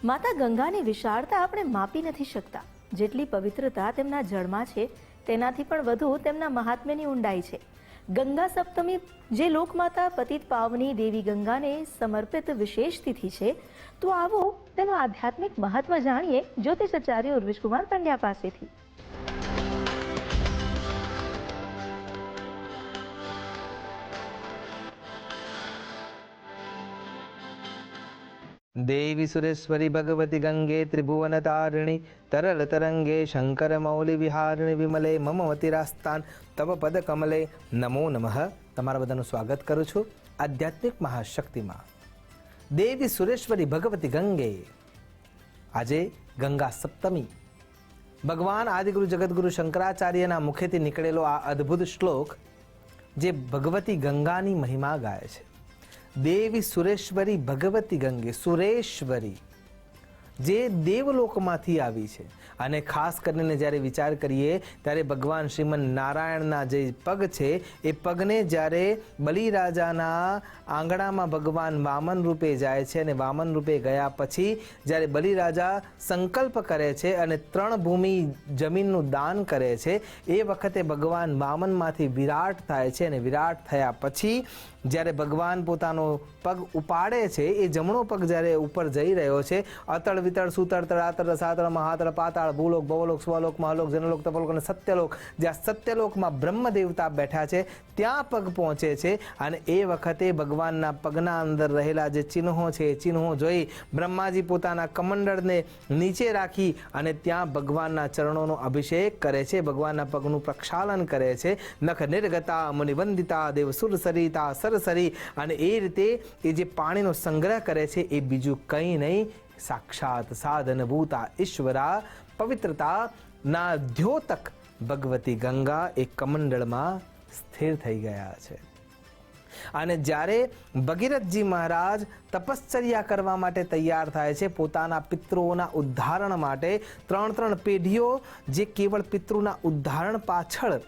માતા ગંગાની વિશાળતા આપણે માપી નથી શકતા. જેટલી પવિત્રતા તેમના જળમાં છે તેનાથી પણ વધુ તેમના મહાત્મ્યની ઊંડાઈ છે. ગંગા સપ્તમી જે લોકમાતા પતિત પાવની દેવી ગંગાને સમર્પિત વિશેષ તિથિ છે, તો આવો તેનું આધ્યાત્મિક મહત્વ જાણીએ જ્યોતિષાચાર્ય ઉર્વિશકુમાર પંડ્યા પાસેથી. देवी सुरेश्वरी भगवती गंगे त्रिभुवन तारिणी तरल तरंगे शंकर मौली विहारिणी विमले मम मतिरास्तान तव पद कमले नमो नमः. તમારા બધાનું સ્વાગત કરું છું આધ્યાત્મિક મહાશક્તિમાં. દેવી સુરેશ્વરી ભગવતી ગંગે. આજે ગંગા સપ્તમી. ભગવાન આદિગુરુ જગતગુરુ શંકરાચાર્યના મુખેથી નીકળેલો આ અદ્ભુત શ્લોક જે ભગવતી ગંગાની મહિમા ગાય છે. દેવી સુરેશ્વરી ભગવતી ગંગે. સુરેશ્વરી જે દેવલોકમાંથી આવી છે. અને ખાસ કરીને જ્યારે વિચાર કરીએ ત્યારે ભગવાન શ્રીમન નારાયણના જે પગ છે એ પગને જ્યારે બલિરાજાના આંગણામાં ભગવાન વામન રૂપે જાય છે અને વામન રૂપે ગયા પછી જ્યારે બલિરાજા સંકલ્પ કરે છે અને 3 ભૂમિ જમીનનું દાન કરે છે, એ વખતે ભગવાન વામનમાંથી વિરાટ થાય છે અને વિરાટ થયા પછી જ્યારે ભગવાન પોતાનો પગ ઉપાડે છે, એ જમણો પગ જ્યારે ઉપર જઈ રહ્યો છે, અતળ વિતળ સુતળ તળાતળ રસાતળ મહાતળ પાતાળ ભૂલોક ભવલોક સ્વલોક મહાલોક જનલોક તપલોક અને સત્યલોક, જ્યાં સત્યલોકમાં બ્રહ્મ દેવતા બેઠા છે ત્યાં પગ પહોંચે છે. અને એ વખતે ભગવાનના પગના અંદર રહેલા જે ચિહ્નો છે એ ચિહ્નો જોઈ બ્રહ્માજી પોતાના કમંડળને નીચે રાખી અને ત્યાં ભગવાનના ચરણોનો અભિષેક કરે છે, ભગવાનના પગનું પ્રક્ષાલન કરે છે. નખ નિર્ગતા મુનિવંદિતા દેવસુર સરિતા સરસરી. અને એ રીતે એ જે પાણીનો સંગ્રહ કરે છે એ બીજું કંઈ નહીં, સાક્ષાત સાધનભૂતા ઈશ્વરા પવિત્રતાના દ્યોતક ભગવતી ગંગા એ કમંડળમાં સ્થિર થઈ ગયા છે. અને જ્યારે ભગીરથજી મહારાજ તપશ્ચર્યા કરવા માટે તૈયાર થાય છે, પોતાના પિતૃઓના ઉદ્ધારણ માટે 3 પેઢીઓ જે કેવળ પિતૃના ઉદ્ધારણ પાછળ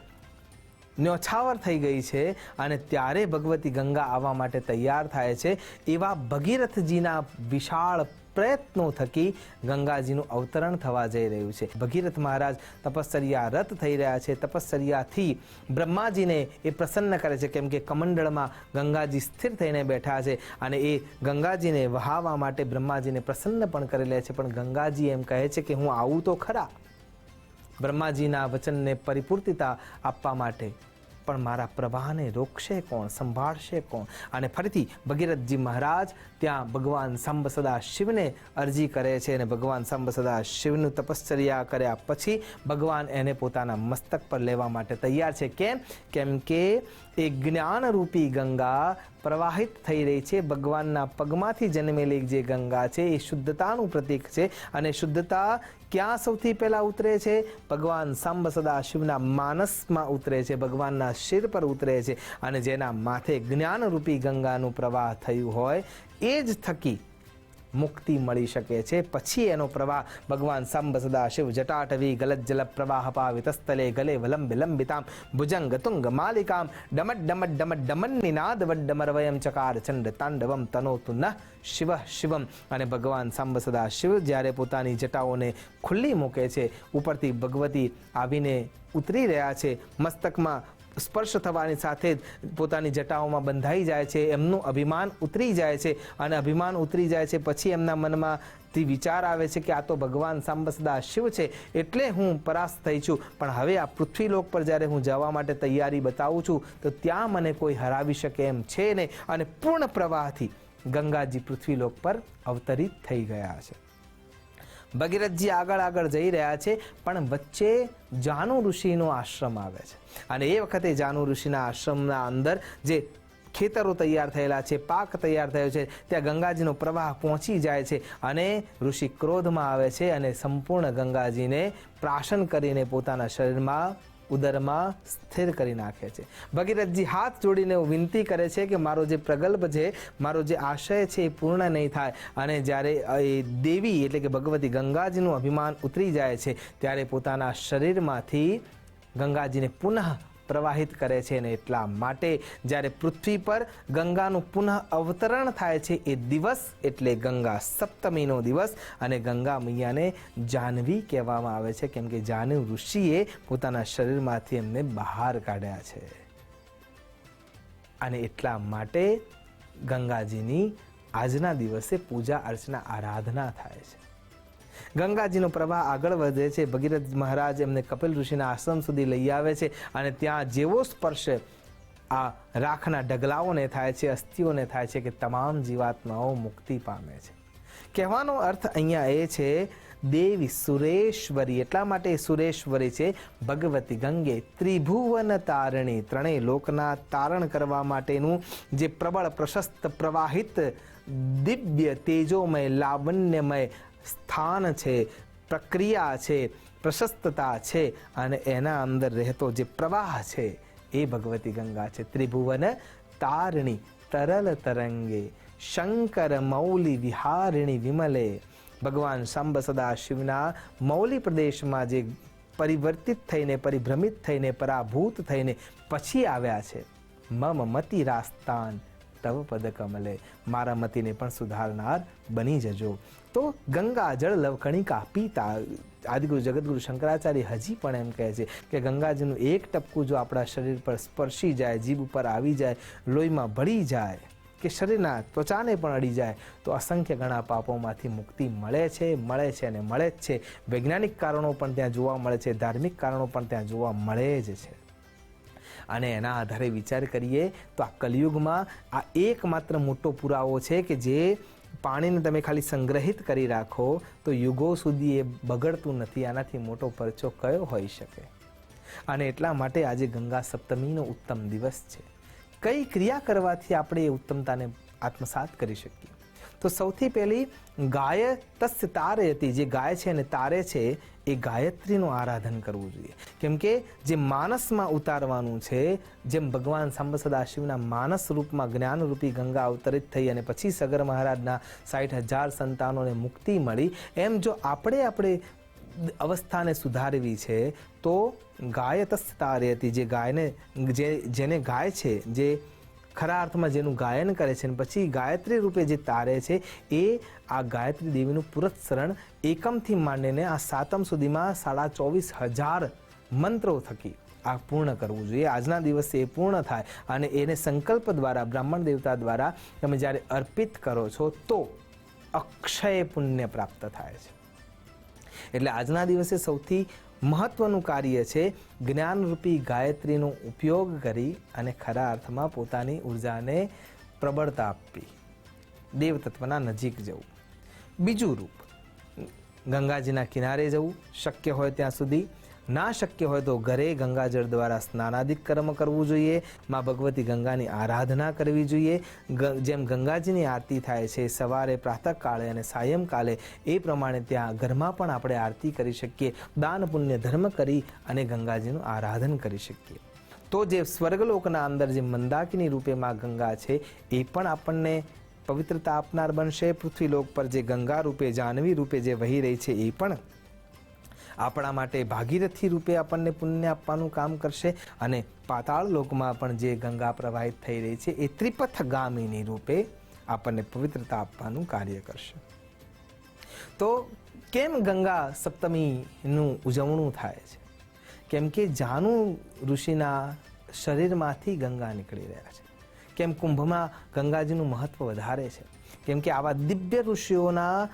ન્યોછાવર થઈ ગઈ છે, અને ત્યારે ભગવતી ગંગા આવવા માટે તૈયાર થાય છે. એવા ભગીરથજીના વિશાળ પ્રયત્નો થકી ગંગાજીનું અવતરણ થવા જઈ રહ્યું છે. ભગીરથ મહારાજ તપશ્ચર્યા રત થઈ રહ્યા છે. તપશ્ચર્યાથી બ્રહ્માજીને એ પ્રસન્ન કરે છે, કેમ કે કમંડળમાં ગંગાજી સ્થિર થઈને બેઠા છે અને એ ગંગાજીને વહાવવા માટે બ્રહ્માજીને પ્રસન્ન પણ કરી લે છે. પણ ગંગાજી એમ કહે છે કે હું આવું તો ખરા, બ્રહ્માજીના વચનને પરિપૂર્તિતા આપવા માટે, પણ મારા પ્રવાહને રોકશે કોણ, સંભાળશે કોણ? અને ફરીથી ભગીરથજી મહારાજ ત્યાં ભગવાન સાંબ સદા શિવને અરજી કરે છે અને ભગવાન સાંબ સદા શિવનું તપશ્ચર્યા કર્યા પછી ભગવાન એને પોતાના મસ્તક પર લેવા માટે તૈયાર છે. કેમ કે એ જ્ઞાનરૂપી ગંગા પ્રવાહિત થઈ રહી છે. ભગવાનના પગમાંથી જન્મેલી જે ગંગા છે એ શુદ્ધતાનું પ્રતીક છે. અને શુદ્ધતા ક્યાં સૌથી પહેલાં ઉતરે છે? ભગવાન સાંબ સદા શિવના માનસમાં ઉતરે છે, ભગવાનના શિર પર ઉતરે છે. અને જેના માથે જ્ઞાનરૂપી ગંગાનું પ્રવાહ થયું હોય એ જ થકી મુક્તિ મળી શકે છે. પછી એનો પ્રવાહ ભગવાન સાંબ સદા શિવ જટાટવી ગલજ્જલ પ્રવાહ પાવિતસ્થલે ગલે વલંબિ લંબિતામ ભુજંગ તુંગ માલિકામ ડમટ ડમટ ડમટ ડમન નિનાદ વડ્ડમરવયમ ચકાર ચંડ તાંડવમ તનોતુ ન શિવ શિવમ. અને ભગવાન સાંબ સદા શિવ જ્યારે પોતાની જટાઓને ખુલ્લી મૂકે છે, ઉપરથી ભગવતી આવીને ઉતરી રહ્યા છે, મસ્તકમાં સ્પર્શ થવાની સાથે જ પોતાની જટાઓમાં બંધાઈ જાય છે, એમનું અભિમાન ઉતરી જાય છે. અને અભિમાન ઉતરી જાય છે પછી એમના મનમાંથી વિચાર આવે છે કે આ તો ભગવાન સાંબ સદા શિવ છે એટલે હું પરાસ્ત થઈ છું, પણ હવે આ પૃથ્વીલોક પર જ્યારે હું જવા માટે તૈયારી બતાવું છું તો ત્યાં મને કોઈ હરાવી શકે એમ છે નહીં. અને પૂર્ણ પ્રવાહથી ગંગાજી પૃથ્વીલોક પર અવતરિત થઈ ગયા છે. ભગીરથજી આગળ જઈ રહ્યા છે, પણ વચ્ચે જાનુ ઋષિનો આશ્રમ આવે છે. અને એ વખતે જાનુ ઋષિના આશ્રમના અંદર જે ખેતરો તૈયાર થયેલા છે, પાક તૈયાર થયો છે, ત્યાં ગંગાજીનો પ્રવાહ પહોંચી જાય છે. અને ઋષિ ક્રોધમાં આવે છે અને સંપૂર્ણ ગંગાજીને પ્રાશન કરીને પોતાના શરીરમાં ઉદરમાં સ્થિર કરી નાખે છે. ભગીરથજી હાથ જોડીને વિનંતી કરે છે કે મારો જે પ્રગલ્ભ છે, મારો જે આશય છે એ પૂર્ણ નહીં થાય. અને જ્યારે એ દેવી એટલે કે ભગવતી ગંગાજીનું અભિમાન ઉતરી જાય છે ત્યારે પોતાના શરીરમાંથી ગંગાજીને પુનઃ પ્રવાહિત કરે છે. અને એટલા માટે જ્યારે પૃથ્વી પર ગંગાનું પુનઃ અવતરણ થાય છે એ દિવસ એટલે ગંગા સપ્તમીનો દિવસ. અને ગંગા મૈયાને જાહ્નવી કહેવામાં આવે છે, કેમ કે જાહ્નવી ઋષિએ પોતાના શરીરમાંથી એમને બહાર કાઢ્યા છે. અને એટલા માટે ગંગાજીની આજના દિવસે પૂજા અર્ચના આરાધના થાય છે. ગંગાજીનો પ્રવાહ આગળ વધે છે. ભગીરથ મહારાજ એમને કપિલ ઋષિના આશ્રમ સુધી લઈ આવે છે. અને ત્યાં જેવો સ્પર્શ આ રાખના ઢગલાઓને થાય છે, અસ્થિઓને થાય છે, કે તમામ જીવાત્માઓ મુક્તિ પામે છે. કહેવાનો અર્થ અહીંયા એ છે, દેવી સુરેશ્વરી, એટલા માટે સુરેશ્વરી છે ભગવતી ગંગે ત્રિભુવન તારણી, ત્રણેય લોકના તારણ કરવા માટેનું જે પ્રબળ પ્રશસ્ત પ્રવાહિત દિવ્ય તેજોમય લાવણ્યમય સ્થાન છે, પ્રક્રિયા છે, પ્રશસ્તતા છે, અને એના અંદર રહેતો જે પ્રવાહ છે એ ભગવતી ગંગા છે. ત્રિભુવન તારણી તરલ તરંગે શંકર મૌલી વિહારિણી વિમલે. ભગવાન સાંબ સદા શિવના મૌલી પ્રદેશમાં જે પરિવર્તિત થઈને, પરિભ્રમિત થઈને, પરાભૂત થઈને પછી આવ્યા છે. મમ મતિ રાસ્તાન તવ પદ કમલે, મારા મતિને પણ સુધારનાર બની જજો. તો ગંગા જળ લવકણિકા પીતા. આદિગુરુ જગતગુરુ શંકરાચાર્ય હજી પણ એમ કહે છે કે ગંગાજીનું એક ટપકું જો આપણા શરીર પર સ્પર્શી જાય, જીભ ઉપર આવી જાય, લોહીમાં ભળી જાય, કે શરીરના ત્વચાને પણ અડી જાય, તો અસંખ્ય ઘણા પાપોમાંથી મુક્તિ મળે છે અને મળે જ છે. વૈજ્ઞાનિક કારણો પણ ત્યાં જોવા મળે છે, ધાર્મિક કારણો પણ ત્યાં જોવા મળે જ છે. અને એના આધારે વિચાર કરીએ તો આ કલિયુગમાં આ એકમાત્ર મોટો પુરાવો છે કે જે પાણીને તમે ખાલી સંગ્રહિત કરી રાખો તો યુગો સુધી એ બગડતું નથી. આનાથી મોટો પરચો કયો હોઈ શકે? અને એટલા માટે આજે ગંગા સપ્તમીનો ઉત્તમ દિવસ છે. કઈ ક્રિયા કરવાથી આપણે એ ઉત્તમતાને આત્મસાત કરી શકીએ? તો સૌથી પહેલી ગાય તસ્ય તારયતિ, જે ગાય છે અને તારે છે એ ગાયત્રીનું આરાધન કરવું જોઈએ. કેમ કે જે માનસમાં ઉતારવાનું છે, જેમ ભગવાન સાંબ સદાશિવના માનસ રૂપમાં જ્ઞાનરૂપી ગંગા અવતરિત થઈ અને પછી સગર મહારાજના 60,000 સંતાનોને મુક્તિ મળી, એમ જો આપણે અવસ્થાને સુધારવી છે તો ગાય તસ્ય તારયતિ, જે ગાયને જેને ગાય છે, જે ખરા અર્થમાં જેનું ગાયન કરે છે અને પછી ગાયત્રી રૂપે જે તારે છે, એ આ ગાયત્રી દેવીનું પુરસ્સરણ એકમથી માંડીને આ સાતમ સુધીમાં 24,500 મંત્રો થકી આ પૂર્ણ કરવું જોઈએ. આજના દિવસે એ પૂર્ણ થાય અને એને સંકલ્પ દ્વારા, બ્રાહ્મણ દેવતા દ્વારા તમે જ્યારે અર્પિત કરો છો તો અક્ષય પુણ્ય પ્રાપ્ત થાય છે. એટલે આજના દિવસે સૌથી મહત્વનું કાર્ય છે જ્ઞાનરૂપી ગાયત્રીનો ઉપયોગ કરી અને ખરા અર્થમાં પોતાની ઉર્જાને પ્રબળતા આપવી, દેવતત્વના નજીક જવું. બીજું રૂપ, ગંગાજીના કિનારે જવું, શક્ય હોય ત્યાં સુધી. ના શક્ય હોય તો ઘરે ગંગાજળ દ્વારા સ્નાનાદિક કર્મ કરવું જોઈએ. માં ભગવતી ગંગાની આરાધના કરવી જોઈએ. જેમ ગંગાજીની આરતી થાય છે સવારે, પ્રાતઃકાળે અને સાયંકાલે, એ પ્રમાણે ત્યાં ઘરમાં પણ આપણે આરતી કરી શકીએ. દાન પુણ્ય ધર્મ કરી અને ગંગાજીનું આરાધન કરી શકીએ. તો જે સ્વર્ગલોકના અંદર જે મંદાકિની રૂપે માં ગંગા છે એ પણ આપણને પવિત્રતા આપનાર બનશે. પૃથ્વીલોક પર જે ગંગા રૂપે, જાહ્નવી રૂપે જે વહી રહી છે એ પણ આપણા માટે ભાગીરથી રૂપે આપણને પુણ્ય આપવાનું કામ કરશે. અને પાતાળ લોકમાં પણ જે ગંગા પ્રવાહિત થઈ રહી છે એ ત્રિપથગામિની રૂપે આપણને પવિત્રતા આપવાનું કાર્ય કરશે. તો કેમ ગંગા સપ્તમીનું ઉજવણું થાય છે? કેમ કે જાનુ ઋષિના શરીરમાંથી ગંગા નીકળી રહ્યા છે. કેમ કુંભમાં ગંગાજીનું મહત્વ વધારે છે? કેમ કે આવા દિવ્ય ઋષિઓના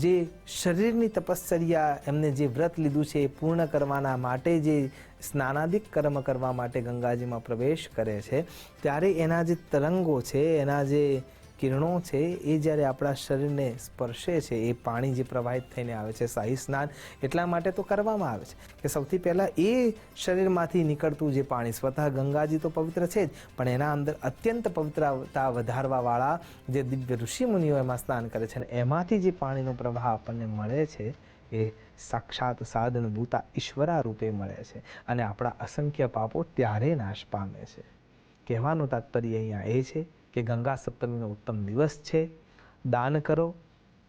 જે શરીરની તપશ્ચર્યા, એમને જે વ્રત લીધું છે એ પૂર્ણ કરવાના માટે જે સ્નાનાદિક કર્મ કરવા માટે ગંગાજીમાં પ્રવેશ કરે છે, ત્યારે એના જે તરંગો છે, એના જે કિરણો છે, એ જ્યારે આપણા શરીરને સ્પર્શે છે, એ પાણી જે પ્રવાહિત થઈને આવે છે, શાહી સ્નાન એટલા માટે તો કરવામાં આવે છે કે સૌથી પહેલાં એ શરીરમાંથી નીકળતું જે પાણી, સ્વતઃ ગંગાજી તો પવિત્ર છે જ, પણ એના અંદર અત્યંત પવિત્રતા વધારવાવાળા જે દિવ્ય ઋષિમુનિઓ એમાં સ્નાન કરે છે અને એમાંથી જે પાણીનો પ્રવાહ આપણને મળે છે એ સાક્ષાત સાધન ભૂતા ઈશ્વરા રૂપે મળે છે અને આપણા અસંખ્ય પાપો ત્યારે નાશ પામે છે. કહેવાનું તાત્પર્ય અહીંયા એ છે કે ગંગા સપ્તમીનો ઉત્તમ દિવસ છે. દાન કરો,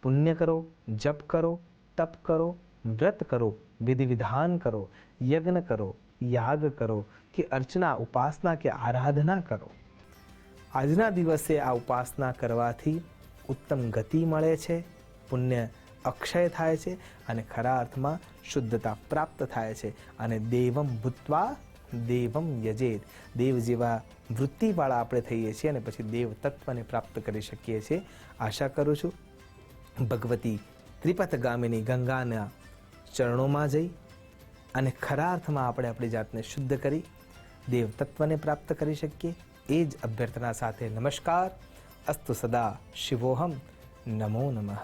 પુણ્ય કરો, જપ કરો, તપ કરો, વ્રત કરો, વિધિ વિધાન કરો, યજ્ઞ કરો, યાગ કરો કે અર્ચના, ઉપાસના કે આરાધના કરો. આજના દિવસે આ ઉપાસના કરવાથી ઉત્તમ ગતિ મળે છે, પુણ્ય અક્ષય થાય છે અને ખરા અર્થમાં શુદ્ધતા પ્રાપ્ત થાય છે. અને દેવમ ભૂત્વા દેવમ યજેત, દેવ જેવા વૃત્તિવાળા આપણે થઈએ છીએ અને પછી દેવ તત્વને પ્રાપ્ત કરી શકીએ છીએ. આશા કરું છું ભગવતી ત્રિપથગામિની ગંગાના ચરણોમાં જઈ અને ખરા અર્થમાં આપણે આપણી જાતને શુદ્ધ કરી દેવ તત્વને પ્રાપ્ત કરી શકીએ. એ જ અભ્યર્થના સાથે નમસ્કાર. અસ્તુ સદા શિવોહમ. નમો નમઃ.